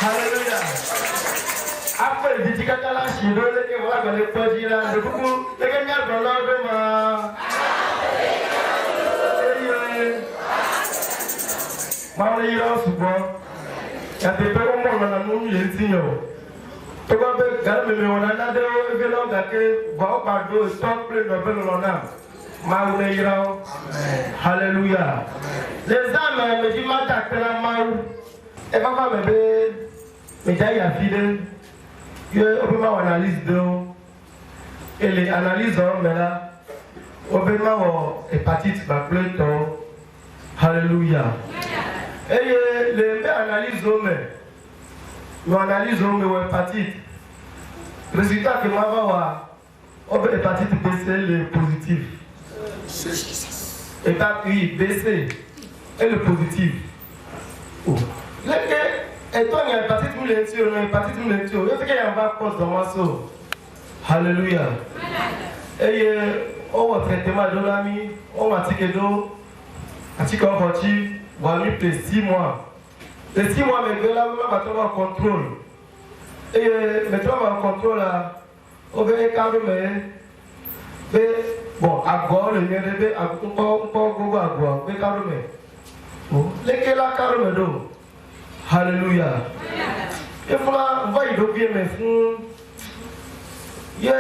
Alléluia. Après, il dit quand la chine, que voilà, les produits là, le coucou, les gars, dans l'ordre, ma. Je suis souvent. Il y a des gens qui ont des gens. Tu vois, quand même, on a des gens qui vont parler, stop les nouvelles on Alléluia. Les âmes me disent, ma tête la main. Et papa me dit, mais j'ai la fille. On analyse d'eux. Et les analyses, mais là, on peut hépatite, Alléluia. Et les analyses nous analysons mes hépatites. Résultat que moi, on peut hépatite B, c'est le positif. Hépatite B, c'est le positif. Oh. Et toi, il y a hépatite moulenture, hépatite moulenture. Il y a un cause dans moi. Alléluia. Et on va traitement de l'ami, on va tirer d'eau, on va lui payer 6 mois. Les 6 mois, mais là, on va trouver un contrôle. Et maintenant, on va contrôle là. On va carrément. Bon, à quoi le mien de à quoi, mais carrément. Bon, les que là, carrément d'eau. Alléluia. Et voilà, on va y doubler mes fonds. Yeah,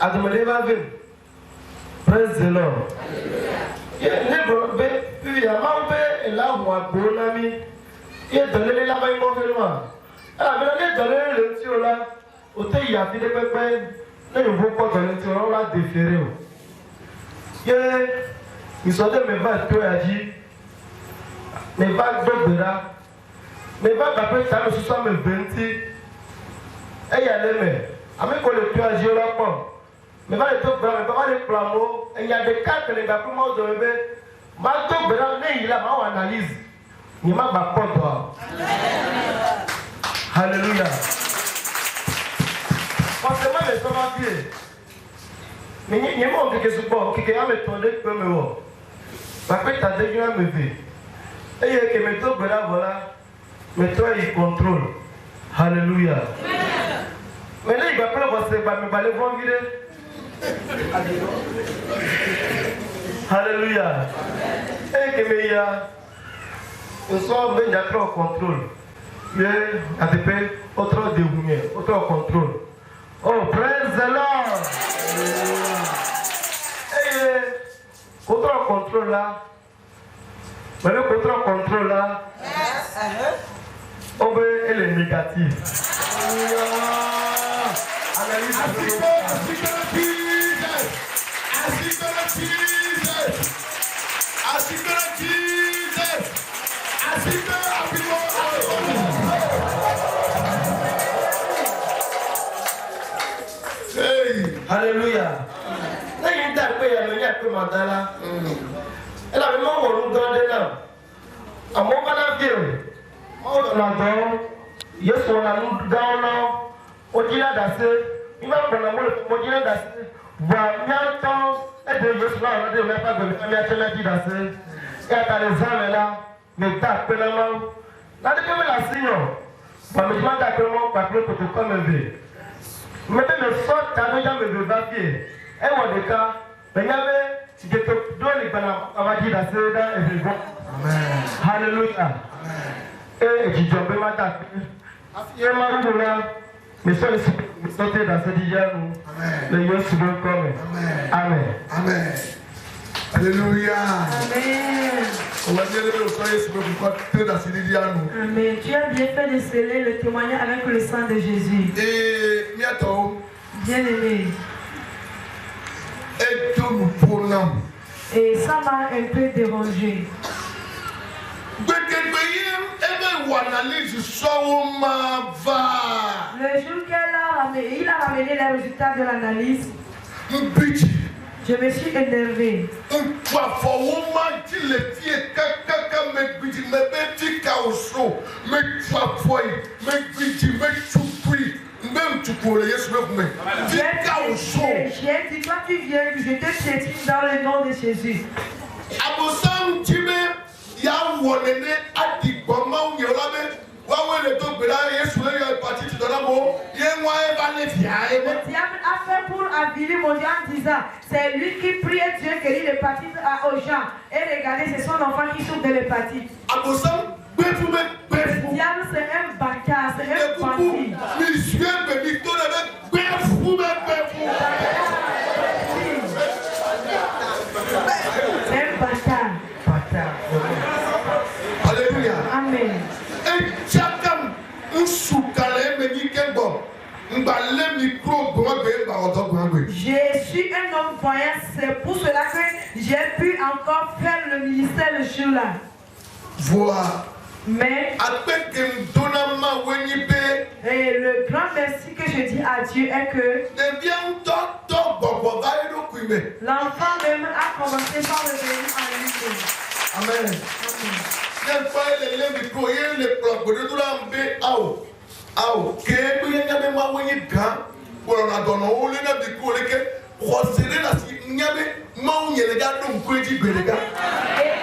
à demander ma vie. Praise the Lord. Yeah, les bons, puis il y a ma et là, on va bon ami. Il a donné les lavements immobilement. Alors, il a donné le tuyau là. Au thé, il a fait des pépins. Là, il ne faut pas donner le tuyau, on l'a déféré. Il sont de mes vagues, toi, a dit. Mes vagues d'Obera. Mes vagues après, ça me sous me 20. Et il y a les mains. Avec quoi le tuyau a dit, là, pas. Mais va les deux bras, mais va les plamos. Et il y a des cas que les gars, pour moi, de bébé. Ma d'Obera, il a ma analyse. Il m'a pas toi. Alléluia. Forcément, les femmes à pied. Mais il y a un qui est support, qui a me tourné, qui peut me voir. Parce que tu as déjà me vu. Et il y a que mes deux voilà. Mais toi, il contrôle. Alléluia. Mais là, il va pas me parler pour vider. Alléluia. Et que me y a. Nous sommes bien d'accord au contrôle. Mais à peu près, autre déroulement, autre contrôle. Oh, praise the Lord! Et autre contrôle là. Mais le autre contrôle là. On veut elle est négative. Analyse. Alléluia. Là, il y a un peu de mandala. Elle a vraiment un dans des là. À mon canapé, on a Yesu na nous gaona odina dase ima bona mo odina dase va nyanto e de Yesu na de me pa go mi atema di dase e ta les hommes là me ta pelama na de me la signo va me demanda que mon papier pour te comme veut me me sort ta no jamais de papier e wo de ka be nyame si de to doli bana avadi dase da e go amen hallelujah et qui tombe matin et maroula mais ça c'est sauter dans cette diane le Yesu veut comme amen Amen. Alléluia. Amen. On va dire le soir Yesu veut porter dans cette diane. Amen. Tu as bien fait de sceller le témoignage avec le sang de Jésus. Et bientôt. Bien-aimé. Et tout nous prenons. Et ça m'a un peu dérangé. Le jour il a ramené les résultats de l'analyse, je me suis énervé. J'ai dit, toi tu viens, je te piétine dans le nom de Jésus. Ya wonene adi gbọmọ nyọlọmẹ wáwé le tó gbéra Yesu lè yọ ìpàtí ti dọ̀nà mọ́ yé wá ẹ bá lè fi àyè mọ́. Le diable a fait pour aviler mon Dieu en disant c'est lui qui prie Dieu qui lit l'hépatite aux gens et regardez c'est son enfant qui souffre de l'hépatite. Àbòsàn gbé fún mi gbé fún. Le diable c'est un bâtard, c'est un bandit. Mi sué bèbí tó lè bẹ gbé fún mi gbé fún. C'est un bâtard. Alléluia. Amen. Et chacun soukale menikembo. Mbale micro gobe ba odogobe. Je suis un homme voyant, c'est pour cela que j'ai pu encore faire le ministère le jour-là. Voilà. Mais et le grand merci que je dis à Dieu est que l'enfant même a commencé par le venir en lui. Amen. Et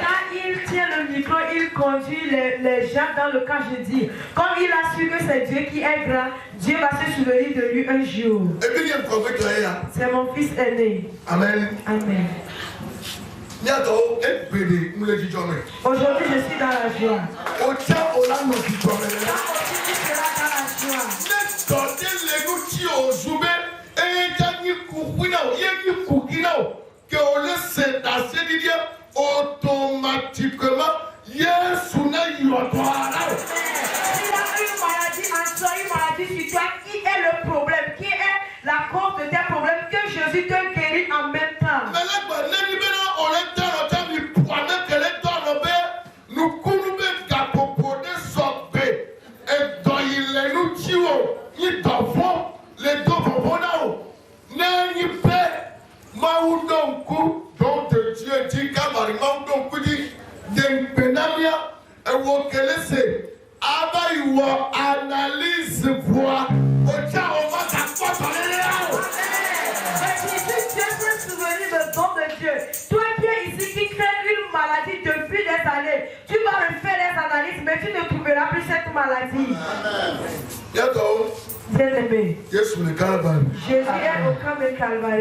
quand il tient le micro, il conduit les gens dans le camp, je dis, comme il a su que c'est Dieu qui est grand, Dieu va se souvenir de lui un jour. C'est mon fils aîné. Amen. Amen. Aujourd'hui, je suis dans la joie. Que on laisse c'est-à-dire automatiquement Yesu n'a eu à toi. Il a une maladie en soi, une maladie sur toi qui est le problème, qui est la cause de tes problèmes que Jésus te guérit en même temps. Mais là, on est dans le temps du poids que les dons nous coulons capopo de sorbe et dans il est nous tuons, il t'envoie les deux bonbons. N'est pas Maudonku, dont Dieu dit Kamari, Maudonku dit Denpenamia, et vous connaissez, Abaïwa, analyse, voix, Ocha, on va t'apporter parler là. Mais si Dieu peut se souvenir de don de Dieu, toi qui es ici, qui crée une maladie depuis des années, tu vas refaire les analyses, mais tu ne trouveras plus cette maladie. Bientôt. Bien-aimé. Jésus le Calvaire. Jésus est au camp de Calvaire.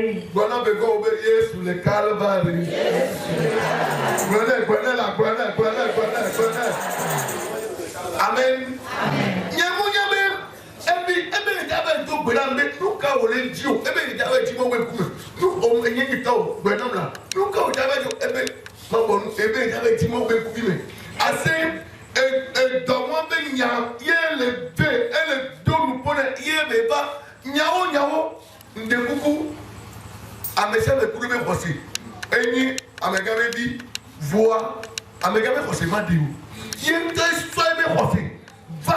Jésus le Calvaire. Amen. Et dans mon il y a le deux, et le deux nous prenons, il y a le bas, niao, de beaucoup, à mes chers de couler mes possibles. Et ni à mes gars dit, voix, à mes gars possibles, m'a dit, il y a une histoire de possible. Va,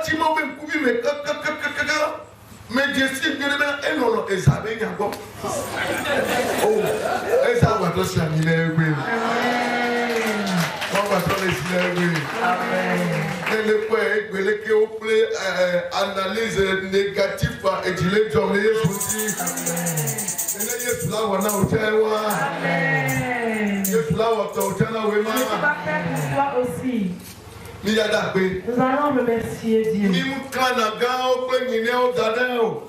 tu m'as même coupé, mais je sais que le matin, et non, et ça va bien encore. Oh, et ça va te soigner, oui. On va te laisser, oui. Amen. analyse négative et tu les donnes aussi. Je là on a aussi. Nous allons remercier Dieu.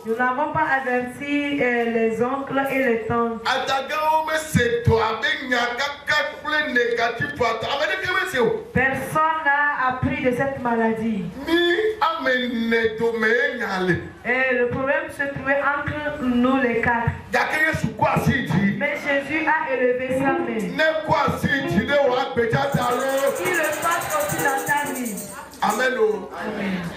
Nous n'avons pas averti les oncles et les tantes. Personne n'a appris de cette maladie. Et le problème se trouvait entre nous les quatre. Mais Jésus a élevé sa main. Si le passe aussi dans ta vie. Amen. Amen.